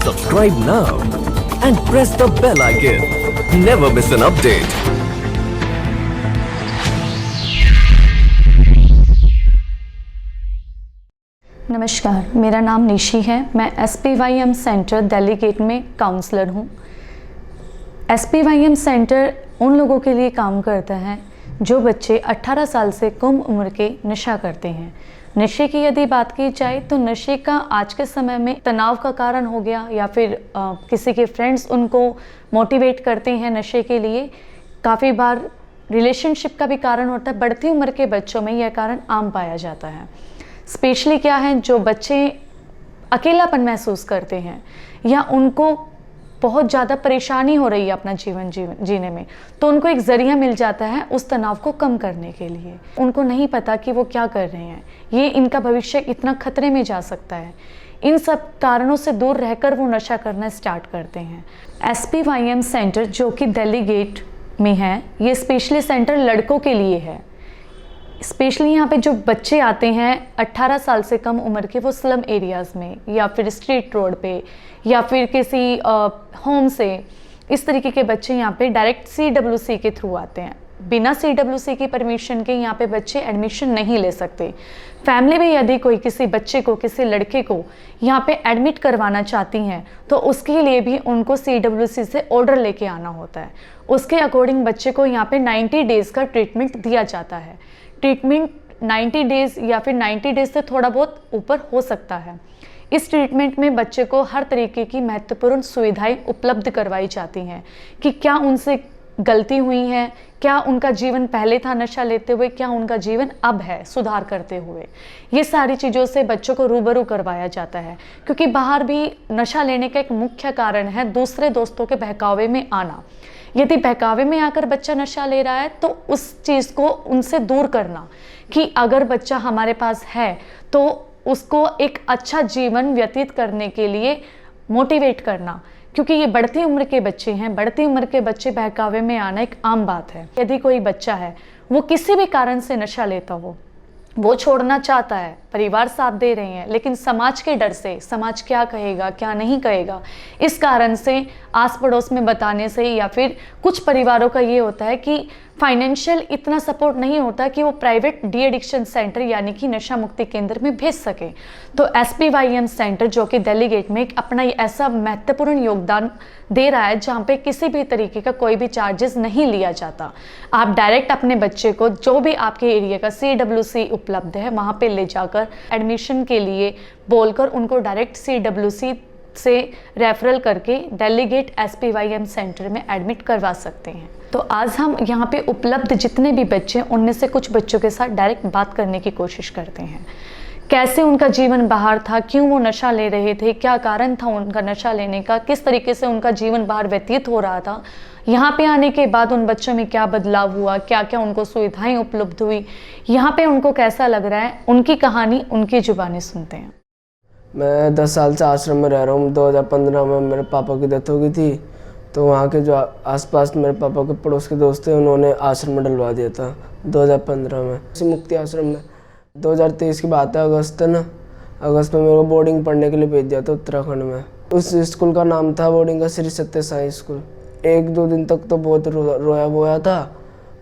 Subscribe now and press the bell icon. Never miss an update. नमस्कार, मेरा नाम निशी है। मैं SPYM सेंटर दिल्ली गेट में काउंसलर हूँ। SPYM सेंटर उन लोगों के लिए काम करता है जो बच्चे 18 साल से कम उम्र के नशा करते हैं। नशे की यदि बात की जाए तो नशे का आज के समय में तनाव का कारण हो गया या फिर किसी के फ्रेंड्स उनको मोटिवेट करते हैं नशे के लिए। काफ़ी बार रिलेशनशिप का भी कारण होता है। बढ़ती उम्र के बच्चों में यह कारण आम पाया जाता है। स्पेशली क्या है, जो बच्चे अकेलापन महसूस करते हैं या उनको बहुत ज़्यादा परेशानी हो रही है अपना जीवन जीने में, तो उनको एक ज़रिया मिल जाता है उस तनाव को कम करने के लिए। उनको नहीं पता कि वो क्या कर रहे हैं, ये इनका भविष्य इतना खतरे में जा सकता है। इन सब कारणों से दूर रहकर वो नशा करना स्टार्ट करते हैं। SPYM सेंटर जो कि दिल्ली गेट में है, ये स्पेशली सेंटर लड़कों के लिए है। स्पेशली यहाँ पे जो बच्चे आते हैं 18 साल से कम उम्र के, वो स्लम एरियाज़ में या फिर स्ट्रीट रोड पे या फिर किसी होम से, इस तरीके के बच्चे यहाँ पे डायरेक्ट CWC के थ्रू आते हैं। बिना CWC की परमिशन के यहाँ पे बच्चे एडमिशन नहीं ले सकते। फैमिली में यदि कोई किसी बच्चे को, किसी लड़के को यहाँ पे एडमिट करवाना चाहती हैं तो उसके लिए भी उनको CWC से ऑर्डर लेके आना होता है। उसके अकॉर्डिंग बच्चे को यहाँ पे 90 डेज़ का ट्रीटमेंट दिया जाता है। ट्रीटमेंट 90 डेज़ या फिर 90 डेज़ से थोड़ा बहुत ऊपर हो सकता है। इस ट्रीटमेंट में बच्चे को हर तरीके की महत्वपूर्ण सुविधाएं उपलब्ध करवाई जाती हैं कि क्या उनसे गलती हुई है, क्या उनका जीवन पहले था नशा लेते हुए, क्या उनका जीवन अब है सुधार करते हुए। ये सारी चीज़ों से बच्चों को रूबरू करवाया जाता है, क्योंकि बाहर भी नशा लेने का एक मुख्य कारण है दूसरे दोस्तों के बहकावे में आना। यदि बहकावे में आकर बच्चा नशा ले रहा है तो उस चीज़ को उनसे दूर करना कि अगर बच्चा हमारे पास है तो उसको एक अच्छा जीवन व्यतीत करने के लिए मोटिवेट करना, क्योंकि ये बढ़ती उम्र के बच्चे हैं। बढ़ती उम्र के बच्चे बहकावे में आना एक आम बात है। यदि कोई बच्चा है वो किसी भी कारण से नशा लेता हो, वो छोड़ना चाहता है, परिवार साथ दे रहे हैं, लेकिन समाज के डर से, समाज क्या कहेगा क्या नहीं कहेगा, इस कारण से आस पड़ोस में बताने से, या फिर कुछ परिवारों का ये होता है कि फाइनेंशियल इतना सपोर्ट नहीं होता कि वो प्राइवेट डी एडिक्शन सेंटर यानी कि नशा मुक्ति केंद्र में भेज सके। तो SPYM सेंटर जो कि दिल्ली गेट में अपना ऐसा महत्वपूर्ण योगदान दे रहा है जहाँ पे किसी भी तरीके का कोई भी चार्जेस नहीं लिया जाता। आप डायरेक्ट अपने बच्चे को जो भी आपके एरिया का CWC उपलब्ध है वहाँ पे ले जाकर एडमिशन के लिए बोलकर उनको डायरेक्ट CWC से रेफरल करके दिल्ली गेट SPYM सेंटर में एडमिट करवा सकते हैं। तो आज हम यहाँ पे उपलब्ध जितने भी बच्चे, उनमें से कुछ बच्चों के साथ डायरेक्ट बात करने की कोशिश करते हैं। कैसे उनका जीवन बाहर था, क्यों वो नशा ले रहे थे, क्या कारण था उनका नशा लेने का, किस तरीके से उनका जीवन बाहर व्यतीत हो रहा था, यहाँ पे आने के बाद उन बच्चों में क्या बदलाव हुआ, क्या क्या उनको सुविधाएं उपलब्ध हुई, यहाँ पे उनको कैसा लग रहा है, उनकी कहानी उनकी जुबानी सुनते हैं। मैं 10 साल से आश्रम में रह रहा हूँ। 2015 में मेरे पापा की डेथ हो गई थी, तो वहाँ के जो आसपास मेरे पापा के पड़ोस के दोस्त थे, उन्होंने आश्रम में डलवा दिया था 2015 में, इसी मुक्ति आश्रम में। 2023 की बात है, अगस्त में मेरे को बोर्डिंग पढ़ने के लिए भेज दिया था उत्तराखंड में। उस स्कूल का नाम था बोर्डिंग का श्री सत्य साई स्कूल। 1-2 दिन तक तो बहुत रोया बोया था,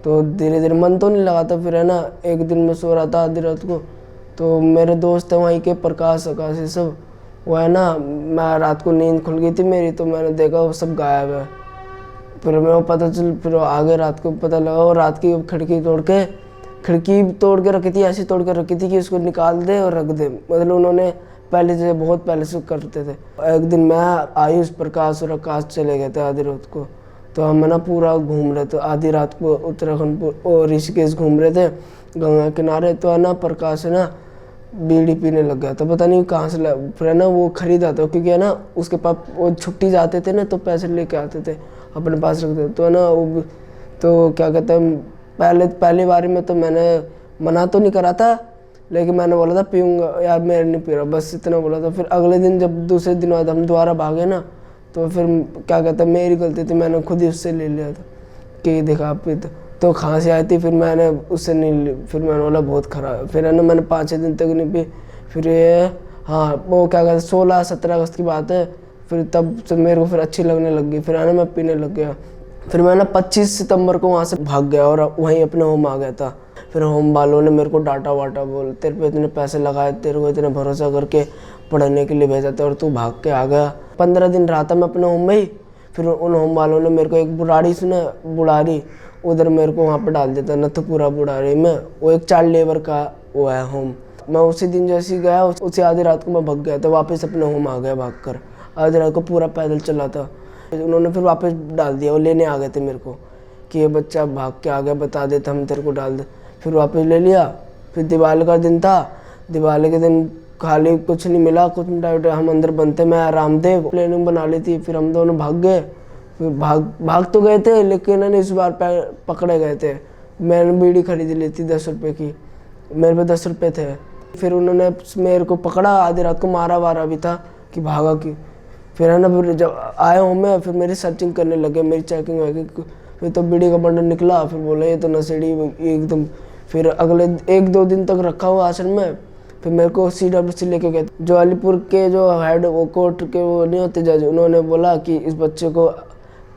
तो धीरे धीरे मन तो नहीं लगा था। फिर है ना, एक दिन में सो रहा था आधी रात को, तो मेरे दोस्त हैं वहीं के, प्रकाश ये सब, वो है ना, मैं रात को नींद खुल गई थी मेरी, तो मैंने देखा वो सब गायब है। फिर मेरे को पता चल, फिर आगे रात को पता लगा वो रात की खिड़की तोड़ के रखी थी, ऐसी तोड़ के रखी थी कि उसको निकाल दे और रख दे। मतलब उन्होंने पहले से, बहुत पहले से करते थे। एक दिन मैं, आयुष, प्रकाश और आकाश चले गए थे आधी रात को, तो हम है ना पूरा घूम रहे थे आधी रात को, उत्तराखंड और ऋषिकेश घूम रहे थे गंगा किनारे। तो है ना, प्रकाश है ना बीड़ी पीने लग गया था, पता नहीं कहाँ से फिर है ना वो खरीदा था, क्योंकि है ना उसके पास वो छुट्टी जाते थे ना, तो पैसे लेके आते थे अपने पास रखते थे। तो है ना वो, तो क्या कहते हैं, पहली बारी में तो मैंने मना तो नहीं करा था, लेकिन मैंने बोला था पीऊँगा यार, मैं नहीं पी रहा, बस इतना बोला था। फिर अगले दिन जब दूसरे दिन बाद हम दोबारा भागे ना, तो फिर क्या कहते हैं, मेरी गलती थी, मैंने खुद ही उससे ले लिया था कि देखा आप पीते, तो खांसी आई थी। फिर मैंने उससे नहीं ली, फिर मैंने बोला बहुत ख़राब। फिर है ना मैंने 5-6 दिन तक नहीं पी। फिर ये हाँ, वो क्या कहते हैं, 16-17 अगस्त की बात है, फिर तब से मेरे को फिर अच्छी लगने लग गई, फिर मैं पीने लग गया। फिर मैं 25 सितंबर को वहाँ से भाग गया और वहीं अपने होम आ गया था। फिर होम वालों ने मेरे को डांटा वाटा, बोल तेरे पे इतने पैसे लगाए, तेरे को इतने भरोसा करके पढ़ने के लिए भेजा था और तू भाग के आ गया। 15 दिन रहा था मैं अपने होम में ही। फिर उन होम वालों ने मेरे को एक बुढ़ारी उधर मेरे को वहाँ पर डाल दिया था, नथुपुरा बुढ़ारी में। वो एक चाइल्ड लेबर का वो है होम। मैं उसी दिन जैसे ही गया, उसी आधी रात को मैं भाग गया था, वापस अपने होम आ गया भाग कर। आधी रात को पूरा पैदल चला था। उन्होंने फिर वापस डाल दिया, वो लेने आ गए थे मेरे को कि ये बच्चा भाग के आ गया, बता देते हम तेरे को डाल दे। फिर वापस ले लिया। फिर दिवाली का दिन था, दिवाली के दिन खाली कुछ नहीं मिला, कुछ मिठाई हम अंदर बनते, मैं रामदेव प्लानिंग बना ली थी। फिर हम दोनों भाग गए। फिर भाग तो गए थे, लेकिन इस बार पकड़े गए थे। मैंने बीड़ी खरीद ली थी 10 रुपये की, मेरे पे 10 रुपये थे। फिर उन्होंने मेरे को पकड़ा, आधी रात को मारा वारा भी था कि भागा की। फिर है ना, फिर जब आए हूँ मैं, फिर मेरी सर्चिंग करने लगे, मेरी चेकिंग वैकिंग। फिर तो बीड़ी का बंडल निकला। फिर बोले ये तो नशेड़ी एकदम। फिर अगले 1-2 दिन तक रखा हुआ आश्रम में। फिर मेरे को CWC लेके गए। जो अलीपुर के जो हेड वो कोर्ट के वो नहीं होते जज, उन्होंने बोला कि इस बच्चे को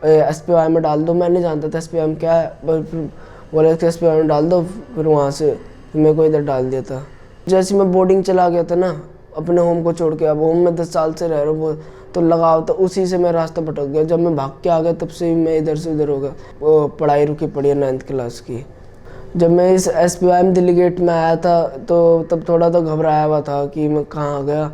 SPY में डाल दो। मैं नहीं जानता था SPY क्या है, फिर बोले कि SPY में डाल दो। फिर वहाँ से फिर मेरे को इधर डाल दिया था। जैसे मैं बोर्डिंग चला गया था ना अपने होम को छोड़ के, अब होम में 10 साल से रह रहा हूँ, वो तो लगाव तो उसी से मैं रास्ता भटक गया। जब मैं भाग के आ गया तब से ही मैं इधर से उधर हो गया। वो पढ़ाई रुकी पड़ी है 9th क्लास की। जब मैं इस SPY में दिल्ली गेट में आया था तो तब थोड़ा तो घबराया हुआ था कि मैं कहाँ आ गया।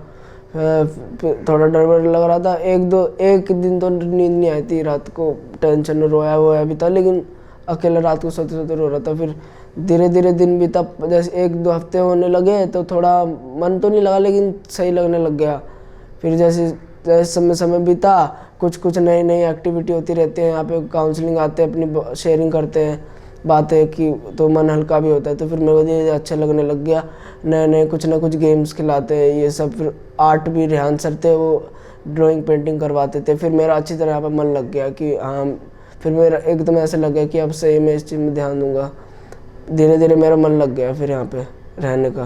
फिर थोड़ा डर लग रहा था। एक दिन तो नींद नहीं आई थी रात को, टेंशन में रोया भी था, लेकिन अकेले रात को सोते रो रहा था। फिर धीरे धीरे दिन बीता, जैसे 1-2 हफ्ते होने लगे तो थोड़ा मन तो नहीं लगा, लेकिन सही लगने लग गया। फिर जैसे समय बीता, कुछ नई एक्टिविटी होती रहती है। यहाँ पे काउंसलिंग आते हैं, अपनी शेयरिंग करते हैं बातें की, तो मन हल्का भी होता है। तो फिर मेरे को धीरे अच्छा लगने लग गया। नए कुछ ना कुछ गेम्स खिलाते हैं ये सब। फिर आर्ट भी रेहान सर थे, वो ड्राइंग पेंटिंग करवाते थे। फिर मेरा अच्छी तरह यहाँ पर मन लग गया कि हाँ, फिर मेरा एकदम ऐसा लग गया कि अब सही मैं इस चीज़ में ध्यान दूंगा। धीरे धीरे मेरा मन लग गया फिर यहाँ पे रहने का।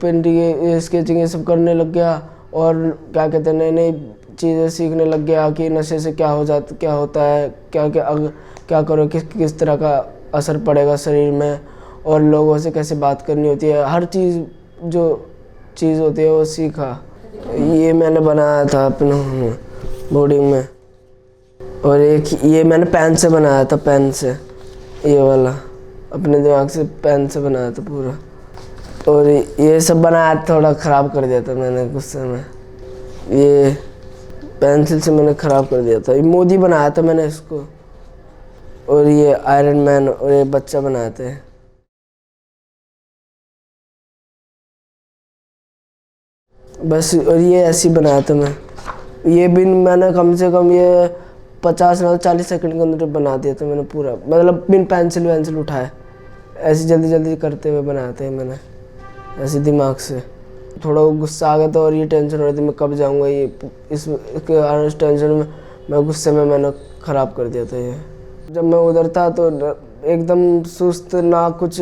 पेंटिंग स्केचिंग ये सब करने लग गया। और क्या कहते हैं, नई चीज़ें सीखने लग गया कि नशे से क्या होता है, क्या करो, किस तरह का असर पड़ेगा शरीर में, और लोगों से कैसे बात करनी होती है। हर चीज़ जो चीज़ होती है वो सीखा। ये मैंने बनाया था अपने बोर्डिंग में। और एक ये मैंने पेन से बनाया था, पेन से, ये वाला अपने दिमाग से पेन से बनाया था पूरा। और ये सब बनाया थोड़ा ख़राब कर दिया था मैंने गुस्से में। ये पेंसिल से मैंने ख़राब कर दिया था। ये मोदी बनाया था मैंने इसको। और ये आयरन मैन और ये बच्चा बनाए थे। बस, और ये ऐसे ही बनाया था मैं। ये भी मैंने कम से कम ये 50-40 सेकंड के अंदर बना दिया था मैंने पूरा, मतलब बिन पेंसिल वेंसिल उठाए, ऐसे जल्दी करते हुए बनाए थे मैंने, ऐसे दिमाग से। थोड़ा गुस्सा आ गया था और ये टेंशन हो रही थी मैं कब जाऊंगा, ये इस टेंशन में मैं गुस्से में मैंने ख़राब कर दिया था ये। जब मैं उधर था तो एकदम सुस्त ना कुछ,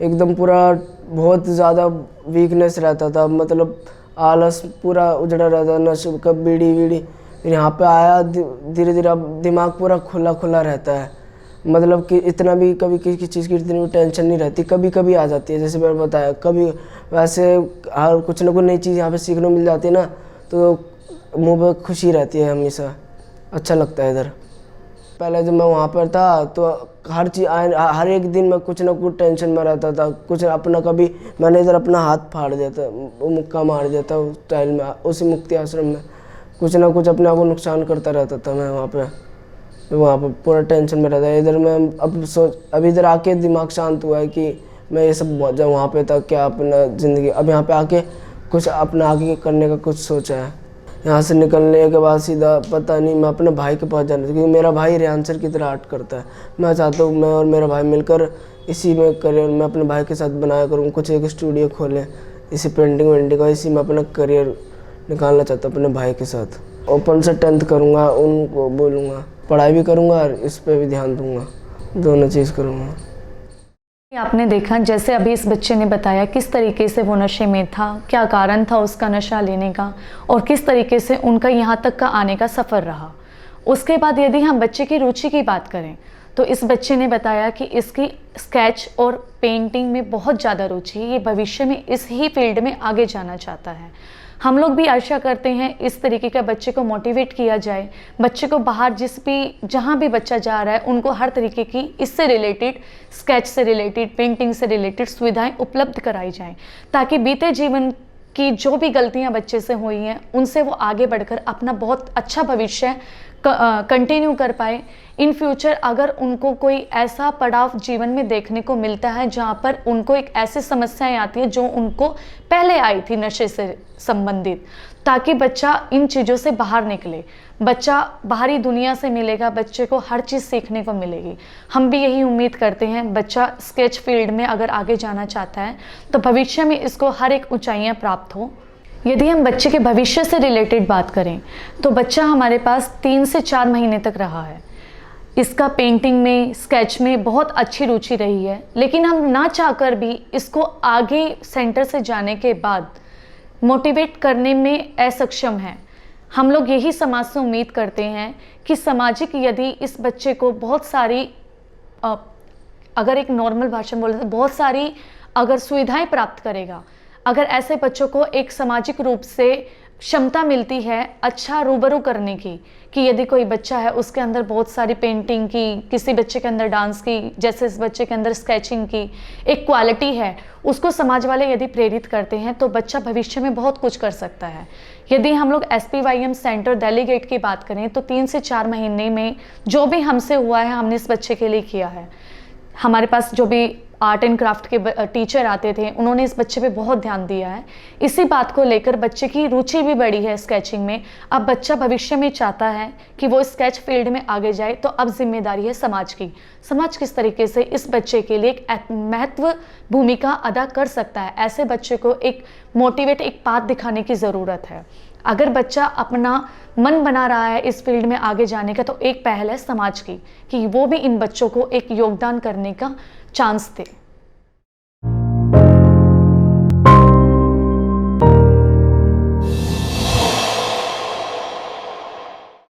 एकदम पूरा बहुत ज़्यादा वीकनेस रहता था, मतलब आलस पूरा उजड़ा रहता, नशे कब बीड़ी। फिर यहाँ पे आया धीरे धीरे अब दिमाग पूरा खुला रहता है, मतलब कि इतना भी कभी किसी चीज़ की इतनी टेंशन नहीं रहती। कभी आ जाती है, जैसे मैंने बताया, कभी वैसे हर कुछ ना कुछ नई चीज़ यहाँ पे सीखने को मिल जाती है ना, तो मुँह पे खुशी रहती है हमेशा, अच्छा लगता है इधर। पहले जब मैं वहाँ पर था तो हर एक दिन मैं कुछ ना कुछ टेंशन में रहता था, कुछ अपना, कभी मैंने इधर अपना हाथ फाड़ दिया था, मुक्का मार दिया था उस टाइम में, उसी मुक्ति आश्रम में। कुछ ना कुछ अपने आप को नुकसान करता रहता था मैं वहाँ पर पूरा टेंशन में रहता है। इधर मैं अब इधर आके दिमाग शांत हुआ है कि मैं ये सब जब वहाँ पे था क्या अपना ज़िंदगी, अब यहाँ पे आके कुछ अपना आगे करने का कुछ सोचा है। यहाँ से निकलने के बाद सीधा पता नहीं मैं अपने भाई के पास जाना था, क्योंकि मेरा भाई रेहान सर की तरह आर्ट करता है। मैं चाहता हूँ मैं और मेरा भाई मिलकर इसी में करियर, मैं अपने भाई के साथ बनाया करूँ, कुछ एक स्टूडियो खोलें इसी पेंटिंग वेंटिंग का, इसी में अपना करियर निकालना चाहता हूँ अपने भाई के साथ। ओपन से 10th करूँगा, उनको बोलूँगा, पढ़ाई भी करूँगा और इस पर भी ध्यान दूँगा, दोनों चीज़ करूँगा। आपने देखा जैसे अभी इस बच्चे ने बताया किस तरीके से वो नशे में था, क्या कारण था उसका नशा लेने का और किस तरीके से उनका यहाँ तक का आने का सफ़र रहा। उसके बाद यदि हम बच्चे की रुचि की बात करें तो इस बच्चे ने बताया कि इसकी स्केच और पेंटिंग में बहुत ज़्यादा रुचि है, ये भविष्य में इस ही फील्ड में आगे जाना चाहता है। हम लोग भी आशा करते हैं इस तरीके का बच्चे को मोटिवेट किया जाए, बच्चे को बाहर जहाँ भी बच्चा जा रहा है उनको हर तरीके की इससे रिलेटेड, स्केच से रिलेटेड, पेंटिंग से रिलेटेड सुविधाएं उपलब्ध कराई जाएं, ताकि बीते जीवन की जो भी गलतियां बच्चे से हुई हैं उनसे वो आगे बढ़कर अपना बहुत अच्छा भविष्य कंटिन्यू कर पाए। इन फ्यूचर अगर उनको कोई ऐसा पड़ाव जीवन में देखने को मिलता है जहाँ पर उनको एक ऐसी समस्याएं आती है जो उनको पहले आई थी नशे से संबंधित, ताकि बच्चा इन चीज़ों से बाहर निकले, बच्चा बाहरी दुनिया से मिलेगा, बच्चे को हर चीज़ सीखने को मिलेगी। हम भी यही उम्मीद करते हैं बच्चा स्केच फील्ड में अगर आगे जाना चाहता है तो भविष्य में इसको हर एक ऊंचाइयां प्राप्त हो। यदि हम बच्चे के भविष्य से रिलेटेड बात करें तो बच्चा हमारे पास 3 से 4 महीने तक रहा है। इसका पेंटिंग में, स्केच में बहुत अच्छी रुचि रही है, लेकिन हम ना चाहकर भी इसको आगे सेंटर से जाने के बाद मोटिवेट करने में असक्षम हैं। हम लोग यही समाज से उम्मीद करते हैं कि सामाजिक यदि इस बच्चे को बहुत सारी अगर एक नॉर्मल भाषा में बोले तो बहुत सारी अगर सुविधाएं प्राप्त करेगा, अगर ऐसे बच्चों को एक सामाजिक रूप से क्षमता मिलती है अच्छा रूबरू करने की, कि यदि कोई बच्चा है उसके अंदर बहुत सारी पेंटिंग की, किसी बच्चे के अंदर डांस की, जैसे इस बच्चे के अंदर स्केचिंग की एक क्वालिटी है, उसको समाज वाले यदि प्रेरित करते हैं तो बच्चा भविष्य में बहुत कुछ कर सकता है। यदि हम लोग SPYM सेंटर दिल्ली गेट की बात करें तो 3 से 4 महीने में जो भी हमसे हुआ है हमने इस बच्चे के लिए किया है। हमारे पास जो भी आर्ट एंड क्राफ्ट के टीचर आते थे उन्होंने इस बच्चे पे बहुत ध्यान दिया है। इसी बात को लेकर बच्चे की रुचि भी बढ़ी है स्केचिंग में। अब बच्चा भविष्य में चाहता है कि वो स्केच फील्ड में आगे जाए, तो अब जिम्मेदारी है समाज की। समाज किस तरीके से इस बच्चे के लिए एक महत्व भूमिका अदा कर सकता है, ऐसे बच्चे को एक मोटिवेट, एक पाथ दिखाने की ज़रूरत है। अगर बच्चा अपना मन बना रहा है इस फील्ड में आगे जाने का तो एक पहल है समाज की कि वो भी इन बच्चों को एक योगदान करने का चांस दे।